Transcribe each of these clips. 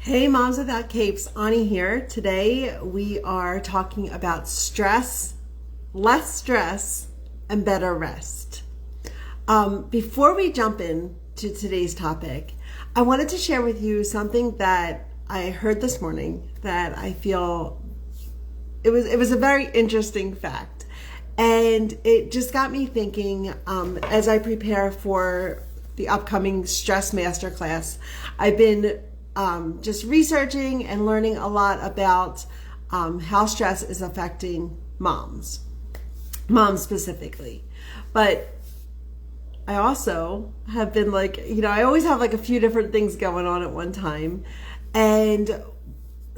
Hey Moms Without Capes, Onnie here. Today we are talking about stress, less stress, and better rest. Before we jump in to today's topic, I wanted to share with you something that I heard this morning that I feel it was a very interesting fact. And it just got me thinking as I prepare for the upcoming Stress Masterclass. I've been just researching and learning a lot about how stress is affecting moms specifically. But I also have been I always have a few different things going on at one time. And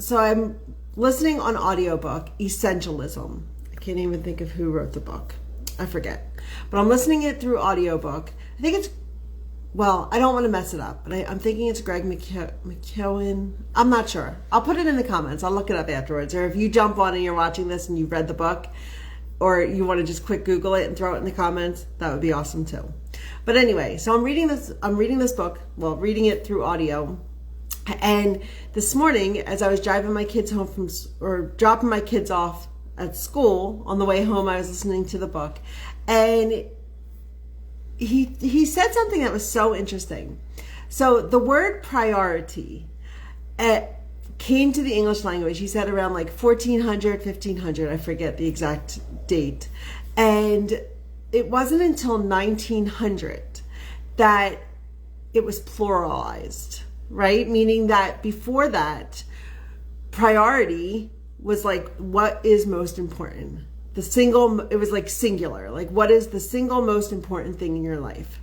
so I'm listening on audiobook, Essentialism. I can't even think of who wrote the book. I forget. But I'm listening it through audiobook. I think it's I don't want to mess it up, but I'm thinking it's Greg McKeown. I'm not sure. I'll put it in the comments. I'll look it up afterwards. Or if you jump on and you're watching this and you've read the book, or you want to just quick Google it and throw it in the comments, that would be awesome too. But anyway, so I'm reading this book, reading it through audio. And this morning, as I was driving my kids home dropping my kids off at school, on the way home, I was listening to the book. And he said something that was so interesting. So the word priority came to the English language, he said, around 1400, 1500, I forget the exact date. And it wasn't until 1900 that it was pluralized, right? Meaning that before that, priority was what is most important. It was singular, what is the single most important thing in your life?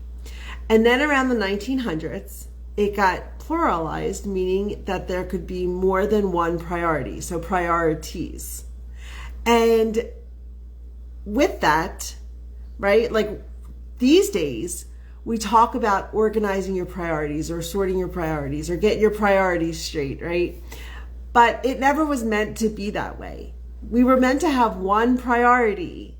And then around the 1900s, it got pluralized, meaning that there could be more than one priority, so priorities. And with that, right, these days, we talk about organizing your priorities or sorting your priorities or getting your priorities straight, right? But it never was meant to be that way. We were meant to have one priority.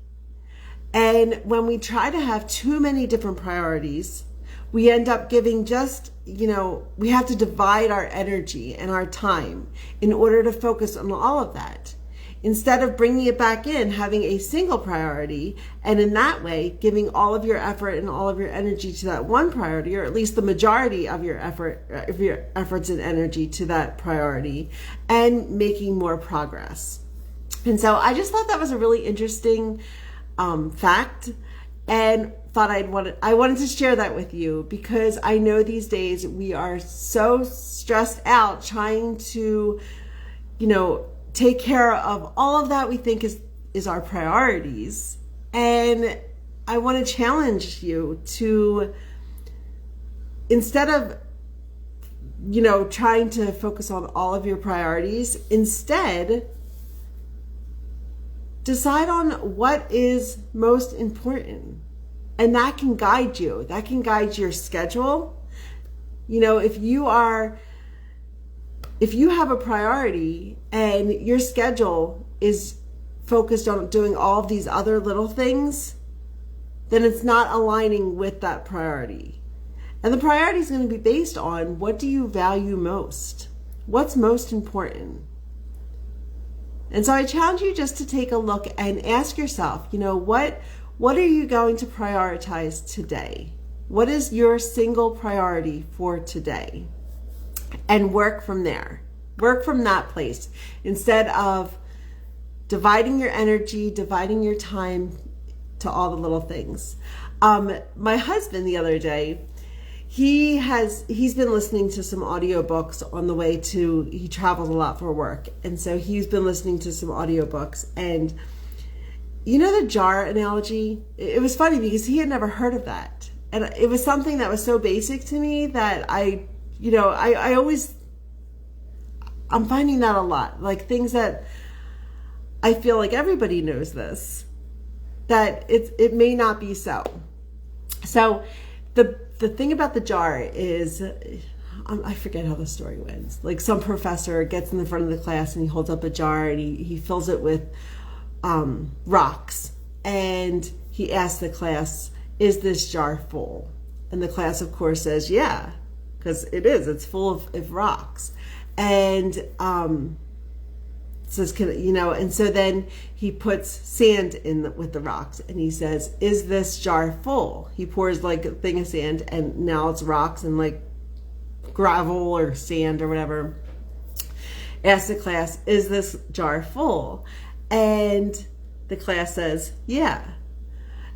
And when we try to have too many different priorities, we end up giving we have to divide our energy and our time in order to focus on all of that. Instead of bringing it back in, having a single priority, and in that way, giving all of your effort and all of your energy to that one priority, or at least the majority of your efforts and energy to that priority, and making more progress. And so I just thought that was a really interesting fact, and thought I wanted to share that with you, because I know these days we are so stressed out trying to, take care of all of that we think is our priorities. And I want to challenge you to, instead of trying to focus on all of your priorities, instead decide on what is most important. And that can guide you. That can guide your schedule. If you have a priority and your schedule is focused on doing all of these other little things, then it's not aligning with that priority. And the priority is going to be based on, what do you value most? What's most important? And so I challenge you just to take a look and ask yourself, what are you going to prioritize today? What is your single priority for today? And work from there. Work from that place, instead of dividing your energy, dividing your time to all the little things. My husband, the other day, he's been listening to some audiobooks on the way he travels a lot for work. And so he's been listening to some audiobooks, and the jar analogy, it was funny because he had never heard of that. And it was something that was so basic to me that I'm finding that a lot, things that I feel like everybody knows this, that it may not be so. So the thing about the jar is, I forget how the story went. Some professor gets in the front of the class and he holds up a jar and he fills it with rocks, and he asks the class, "Is this jar full?" And the class, of course, says, "Yeah," because it's full of rocks. And says, and so then he puts sand in with the rocks, and he says, is this jar full? He pours like a thing of sand, and now it's rocks and like gravel or sand or whatever. Asks the class, is this jar full? And the class says, yeah.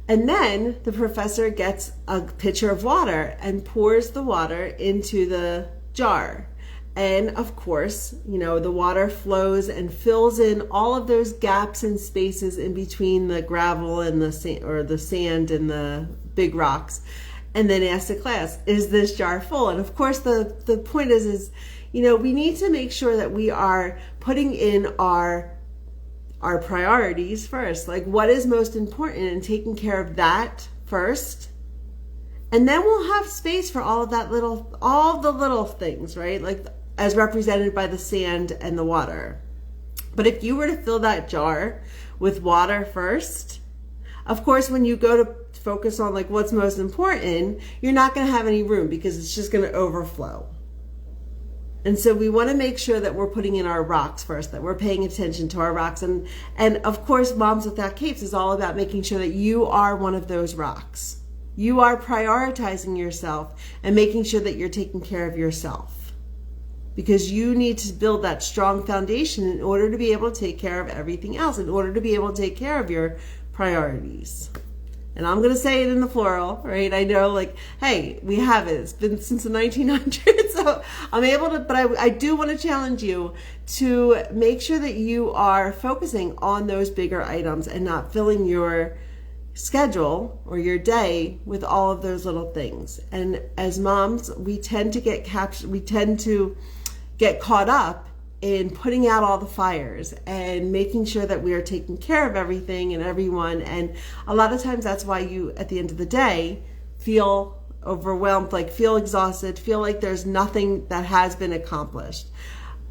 And then the professor gets a pitcher of water and pours the water into the jar. And of course, the water flows and fills in all of those gaps and spaces in between the gravel and the sand, or the sand and the big rocks. And then asks the class, is this jar full? And of course, the point is, we need to make sure that we are putting in our priorities first, like what is most important, and taking care of that first. And then we'll have space for all the little things, right? Like as represented by the sand and the water. But if you were to fill that jar with water first, of course, when you go to focus on like what's most important, you're not going to have any room because it's just going to overflow. And so we want to make sure that we're putting in our rocks first, that we're paying attention to our rocks. And of course, Moms Without Capes is all about making sure that you are one of those rocks. You are prioritizing yourself and making sure that you're taking care of yourself. Because you need to build that strong foundation in order to be able to take care of everything else, in order to be able to take care of your priorities. And I'm going to say it in the plural, right? I know, like, hey, we have it. It's been since the 1900s, so I'm able to, but I do want to challenge you to make sure that you are focusing on those bigger items and not filling your schedule or your day with all of those little things. And as moms, we tend to get caught up in putting out all the fires and making sure that we are taking care of everything and everyone. And a lot of times that's why you, at the end of the day, feel overwhelmed, like feel exhausted, feel like there's nothing that has been accomplished.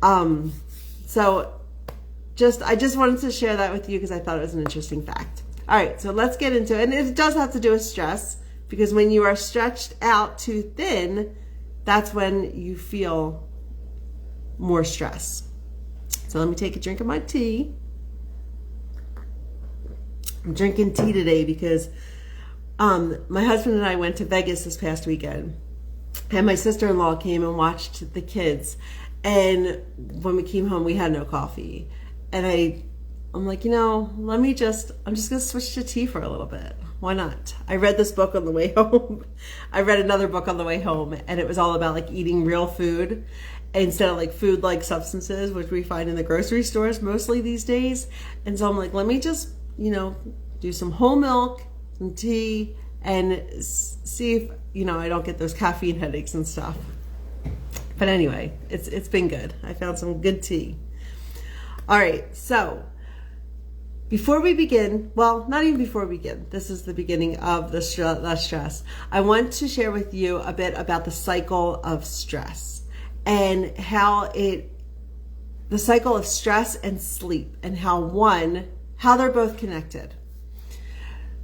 So I just wanted to share that with you because I thought it was an interesting fact. All right, so let's get into it. And it does have to do with stress, because when you are stretched out too thin, that's when you feel more stress. So let me take a drink of my tea. I'm drinking tea today because my husband and I went to Vegas this past weekend, and my sister-in-law came and watched the kids. And when we came home, we had no coffee. And I'm like, I'm just going to switch to tea for a little bit. Why not? I read this book on the way home. I read another book on the way home, and it was all about like eating real food instead of like food like substances, which we find in the grocery stores mostly these days. And so I'm like, let me just, do some whole milk, some tea, and see if, I don't get those caffeine headaches and stuff. But anyway, it's been good. I found some good tea. All right, so before we begin, well, not even before we begin, this is the beginning of the stress. I want to share with you a bit about the cycle of stress and how the cycle of stress and sleep, and how they're both connected.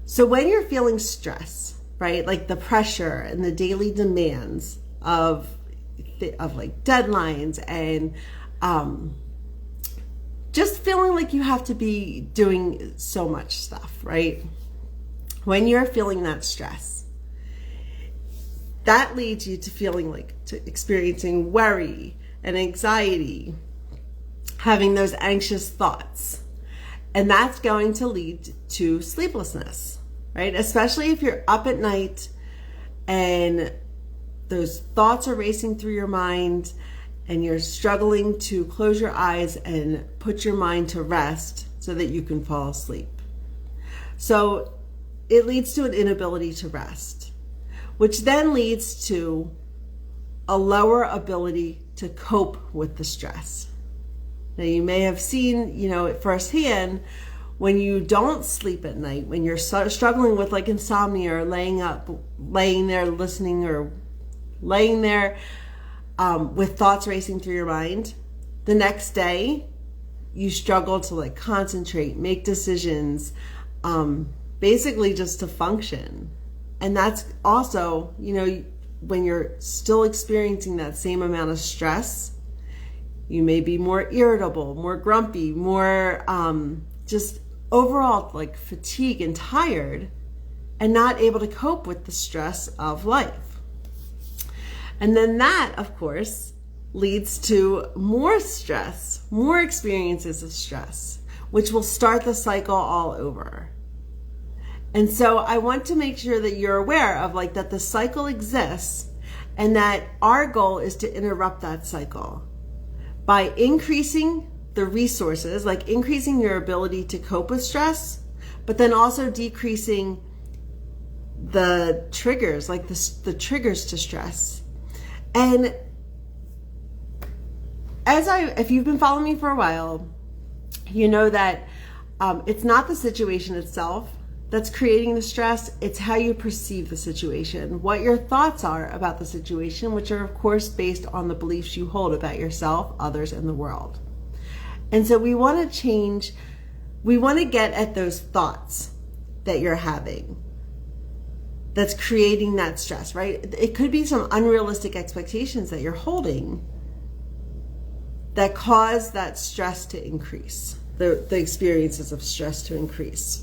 So when you're feeling stress, right, like the pressure and the daily demands of like deadlines and just feeling like you have to be doing so much stuff, right? When you're feeling that stress, that leads you to feeling to experiencing worry and anxiety, having those anxious thoughts. And that's going to lead to sleeplessness, right? Especially if you're up at night and those thoughts are racing through your mind and you're struggling to close your eyes and put your mind to rest so that you can fall asleep. So it leads to an inability to rest, which then leads to a lower ability to cope with the stress. Now you may have seen, it firsthand when you don't sleep at night, when you're struggling with like insomnia or laying there listening, or laying there with thoughts racing through your mind. The next day, you struggle to like concentrate, make decisions, basically just to function. And that's also, when you're still experiencing that same amount of stress, You may be more irritable, more grumpy, more just overall like fatigue and tired, and not able to cope with the stress of life. And then that, of course, leads to more stress, more experiences of stress, which will start the cycle all over. And so I want to make sure that you're aware of like that the cycle exists, and that our goal is to interrupt that cycle by increasing the resources, like increasing your ability to cope with stress, but then also decreasing the triggers, like the triggers to stress. And if you've been following me for a while, you know that it's not the situation itself that's creating the stress, it's how you perceive the situation, what your thoughts are about the situation, which are of course based on the beliefs you hold about yourself, others, and the world. And so we want to get at those thoughts that you're having that's creating that stress, right? It could be some unrealistic expectations that you're holding that cause that stress to increase, the experiences of stress to increase.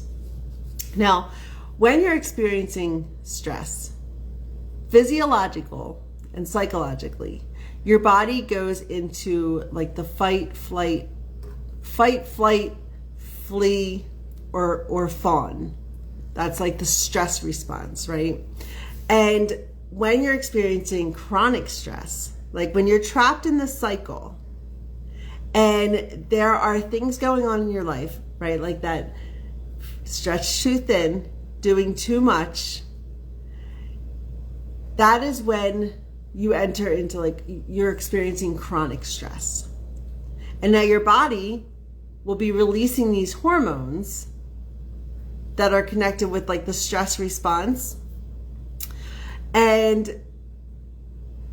Now, when you're experiencing stress, physiological and psychologically, your body goes into like the fight, flight, flee, or fawn. That's like the stress response, right? And when you're experiencing chronic stress, like when you're trapped in the cycle and there are things going on in your life, right? Like that stretched too thin, doing too much, that is when you enter into like you're experiencing chronic stress. And now your body will be releasing these hormones that are connected with like the stress response, and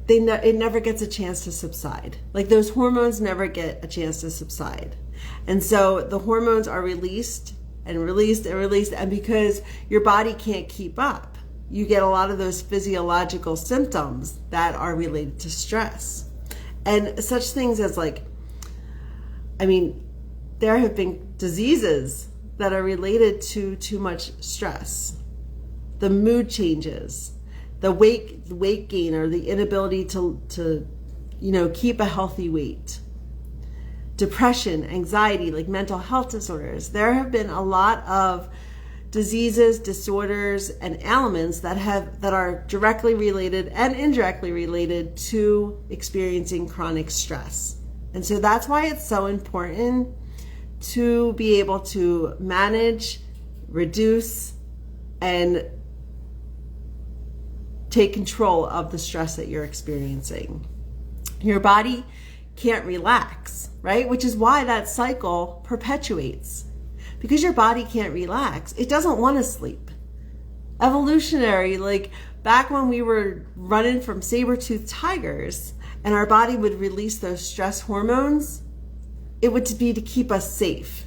it never gets a chance to subside. Like those hormones never get a chance to subside. And so the hormones are released and released and released, and because your body can't keep up, you get a lot of those physiological symptoms that are related to stress. And such things as like, there have been diseases that are related to too much stress. The mood changes, the weight gain, or the inability to keep a healthy weight. Depression, anxiety, like mental health disorders. There have been a lot of diseases, disorders, and ailments that are directly related and indirectly related to experiencing chronic stress. And so that's why it's so important to be able to manage, reduce, and take control of the stress that you're experiencing. Your body can't relax, right? Which is why that cycle perpetuates. Because your body can't relax. It doesn't want to sleep. Evolutionary, like back when we were running from saber-toothed tigers and our body would release those stress hormones, it would be to keep us safe.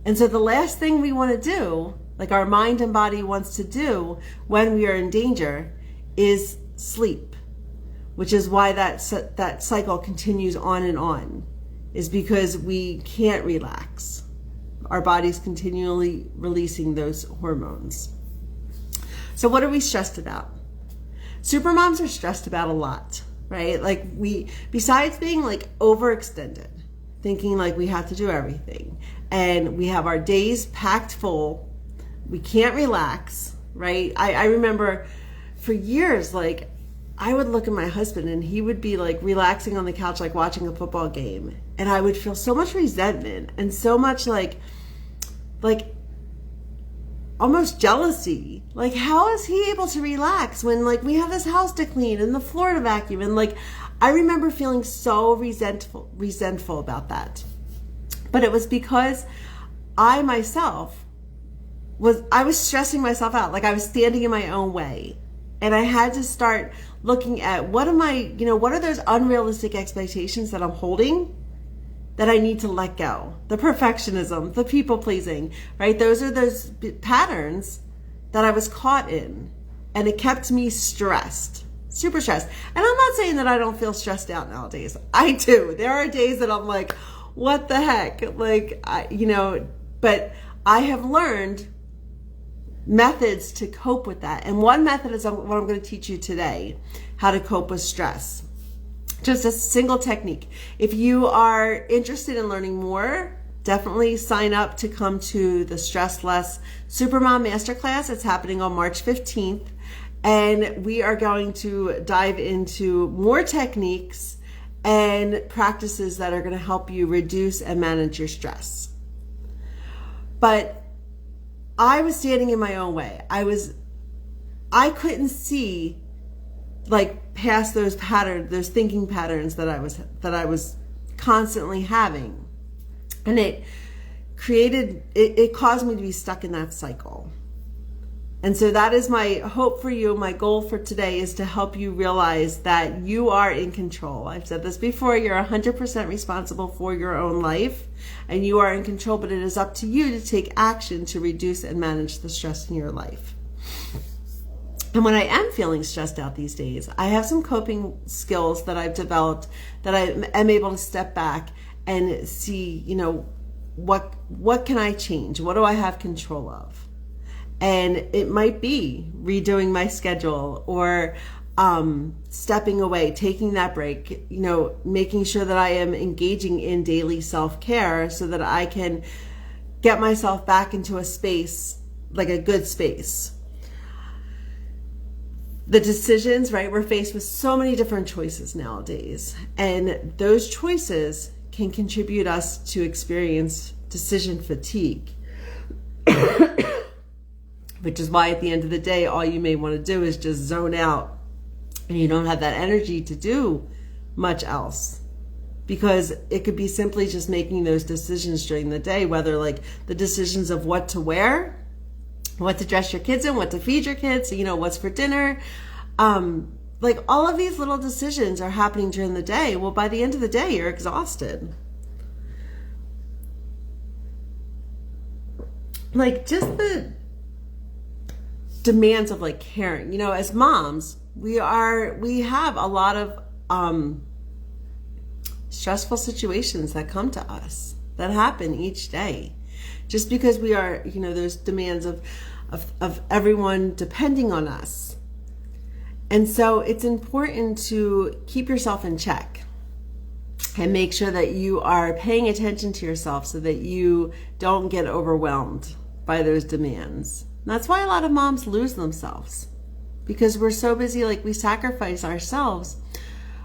And so the last thing we want to do, like our mind and body wants to do when we are in danger, is sleep. Which is why that cycle continues on and on, is because we can't relax. Our body's continually releasing those hormones. So what are we stressed about? Supermoms are stressed about a lot, right? Like besides being like overextended, thinking like we have to do everything, and we have our days packed full, we can't relax, right? I remember for years, like I would look at my husband and he would be like relaxing on the couch, like watching a football game. And I would feel so much resentment and so much like almost jealousy. Like, how is he able to relax when like we have this house to clean and the floor to vacuum? And like, I remember feeling so resentful about that. But it was because I myself was stressing myself out. Like I was standing in my own way. And I had to start looking at what are those unrealistic expectations that I'm holding that I need to let go? The perfectionism, the people pleasing, right? Those are those patterns that I was caught in, and it kept me stressed. super stressed. And I'm not saying that I don't feel stressed out nowadays. I do. There are days that I'm like, what the heck? Like, but I have learned methods to cope with that. And one method is what I'm going to teach you today, how to cope with stress. Just a single technique. If you are interested in learning more, definitely sign up to come to the Stress Less Supermom Masterclass. It's happening on March 15th. And we are going to dive into more techniques and practices that are going to help you reduce and manage your stress. But I was standing in my own way. I couldn't see like past those patterns, those thinking patterns that I was constantly having. And it caused me to be stuck in that cycle. And so that is my hope for you. My goal for today is to help you realize that you are in control. I've said this before, you're 100% responsible for your own life and you are in control, but it is up to you to take action to reduce and manage the stress in your life. And when I am feeling stressed out these days, I have some coping skills that I've developed that I am able to step back and see, what can I change? What do I have control of? And it might be redoing my schedule or stepping away, taking that break, making sure that I am engaging in daily self-care so that I can get myself back into a space, like a good space. The decisions, right? We're faced with so many different choices nowadays. And those choices can contribute us to experience decision fatigue. Which is why at the end of the day, all you may want to do is just zone out and you don't have that energy to do much else. Because it could be simply just making those decisions during the day, whether like the decisions of what to wear, what to dress your kids in, what to feed your kids, what's for dinner. Like all of these little decisions are happening during the day. Well, by the end of the day, you're exhausted. Like just the demands of like caring, as moms, we have a lot of stressful situations that come to us that happen each day, just because we are, those demands of everyone depending on us. And so it's important to keep yourself in check and make sure that you are paying attention to yourself so that you don't get overwhelmed by those demands. And that's why a lot of moms lose themselves, because we're so busy, like we sacrifice ourselves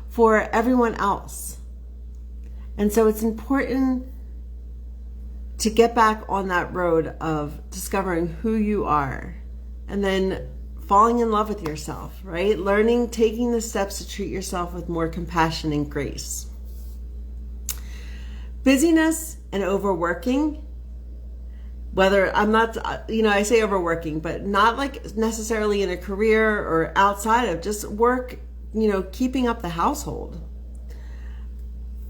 for everyone else. And so it's important to get back on that road of discovering who you are and then falling in love with yourself, right? Taking the steps to treat yourself with more compassion and grace. Busyness and overworking, whether I'm not, I say overworking, but not like necessarily in a career or outside of just work, keeping up the household.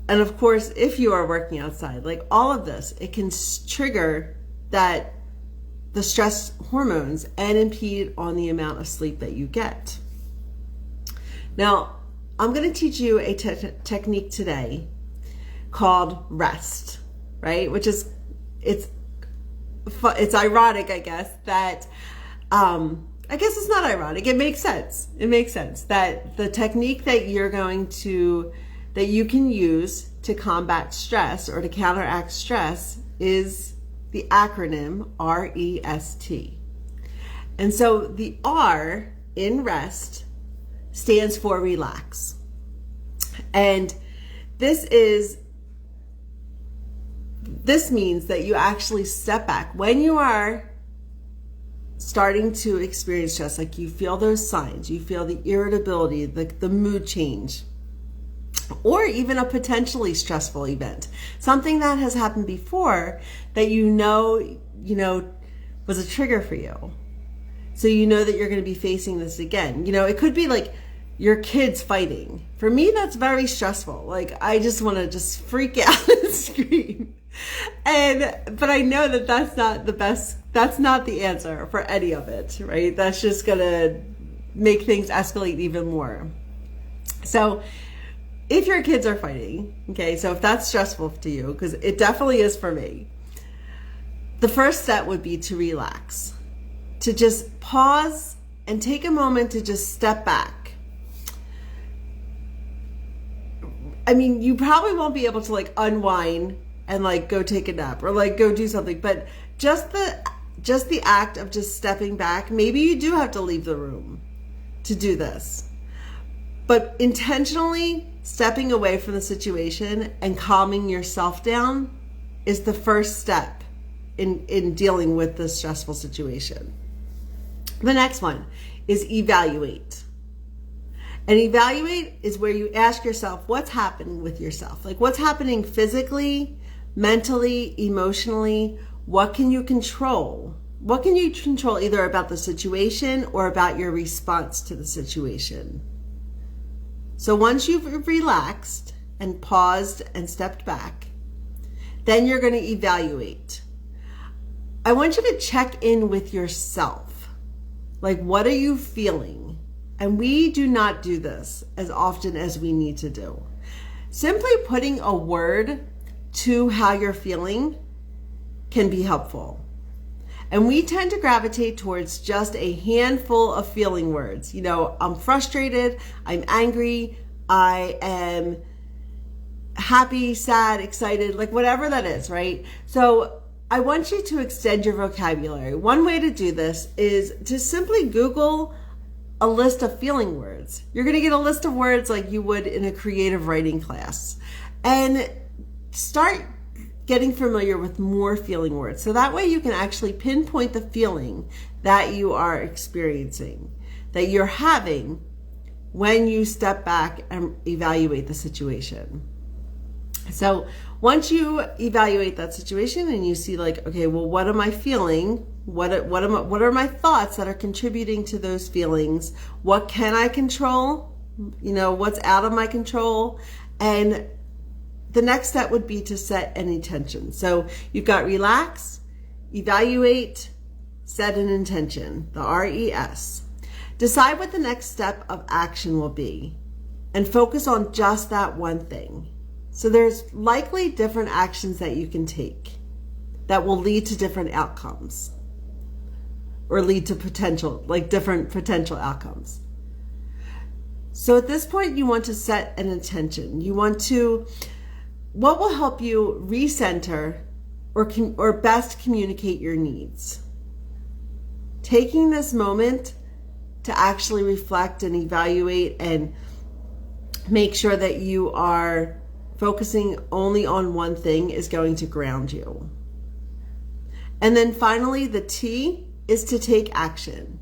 And of course, if you are working outside, like all of this, it can trigger the stress hormones and impede on the amount of sleep that you get. Now, I'm going to teach you a technique today called rest, right? Which is, it's ironic, I guess, that, I guess it's not ironic. It makes sense. It makes sense that the technique that that you can use to combat stress or to counteract stress is the acronym REST. And so the R in rest stands for relax. And this means that you actually step back when you are starting to experience stress, like you feel those signs, you feel the irritability, the mood change, or even a potentially stressful event, something that has happened before that was a trigger for you. So you know that you're going to be facing this again. It could be like your kids fighting. For me, that's very stressful. Like I just want to just freak out and scream. But I know that that's not the best, that's not the answer for any of it, right? That's just gonna make things escalate even more. So if your kids are fighting, okay, so if that's stressful to you, because it definitely is for me, the first step would be to relax, to just pause and take a moment to just step back. I mean, you probably won't be able to like unwind and like go take a nap or like go do something, but just the act of just stepping back, maybe you do have to leave the room to do this, but intentionally stepping away from the situation and calming yourself down is the first step in dealing with the stressful situation. The next one is evaluate. And evaluate is where you ask yourself what's happening with yourself. Like what's happening physically, mentally, emotionally. What can you control? What can you control either about the situation or about your response to the situation? So once you've relaxed and paused and stepped back, then you're going to evaluate. I want you to check in with yourself. Like, what are you feeling? And we do not do this as often as we need to do. Simply putting a word to how you're feeling can be helpful. And we tend to gravitate towards just a handful of feeling words. You know, I'm frustrated, I'm angry, I am happy, sad, excited, like whatever that is, right? So I want you to extend your vocabulary. One way to do this is to simply Google a list of feeling words. You're going to get a list of words like you would in a creative writing class, and start getting familiar with more feeling words. So that way you can actually pinpoint the feeling that you are experiencing, that you're having when you step back and evaluate the situation. So once you evaluate that situation and you see like, okay, well, what am I feeling? What are my thoughts that are contributing to those feelings? What can I control? You know, what's out of my control? And the next step would be to set an intention. So you've got relax, evaluate, set an intention, the RES. Decide what the next step of action will be and focus on just that one thing. So there's likely different actions that you can take that will lead to different outcomes, or lead to different potential outcomes. So at this point, you want to set an intention. You want to, what will help you recenter or best communicate your needs? Taking this moment to actually reflect and evaluate and make sure that you are focusing only on one thing is going to ground you. And then finally, the T is to take action.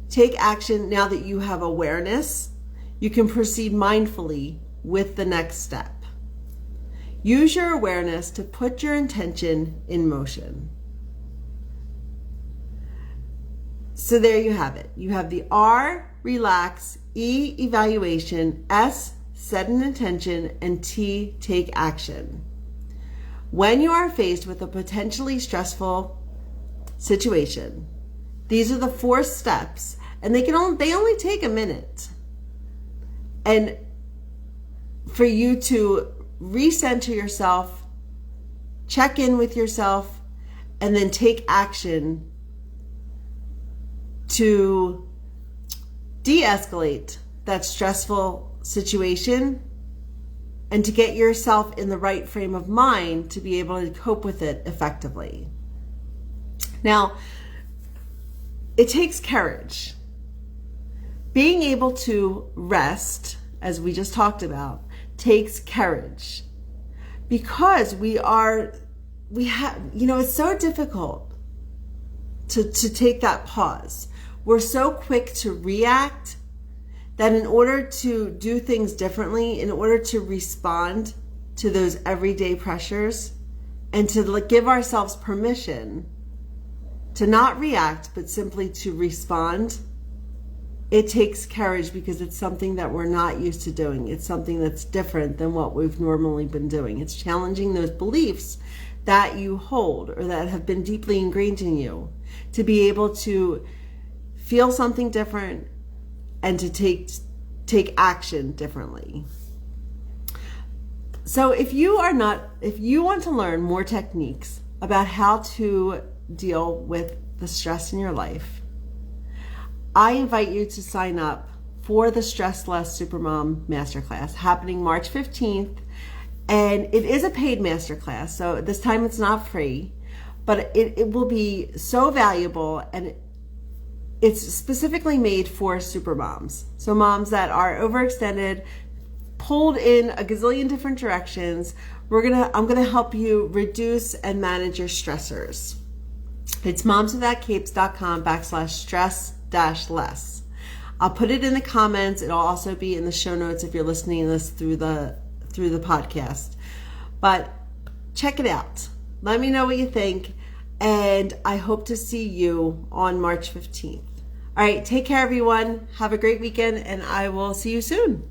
Take action now that you have awareness. You can proceed mindfully with the next step. Use your awareness to put your intention in motion. So there you have it. You have the R, relax, E, evaluation, S, set an intention, and T, take action. When you are faced with a potentially stressful situation, these are the 4 steps, and they only take a minute. And for you to recenter yourself, check in with yourself, and then take action to de-escalate that stressful situation and to get yourself in the right frame of mind to be able to cope with it effectively. Now, it takes courage. Being able to rest, as we just talked about, takes courage, because it's so difficult to take that pause. We're so quick to react that in order to do things differently, in order to respond to those everyday pressures and to give ourselves permission to not react, but simply to respond, it takes courage, because it's something that we're not used to doing. It's something that's different than what we've normally been doing. It's challenging those beliefs that you hold or that have been deeply ingrained in you, to be able to feel something different, and to take action differently. So if you want to learn more techniques about how to deal with the stress in your life, I invite you to sign up for the Stress Less Supermom Masterclass happening March 15th. And it is a paid masterclass, so this time it's not free, but it will be so valuable, and it's specifically made for supermoms. So moms that are overextended, pulled in a gazillion different directions. I'm gonna help you reduce and manage your stressors. It's momswithoutcapes.com/stress-less. I'll put it in the comments. It'll also be in the show notes if you're listening to this through the podcast. But check it out. Let me know what you think. And I hope to see you on March 15th. All right, take care, everyone. Have a great weekend, and I will see you soon.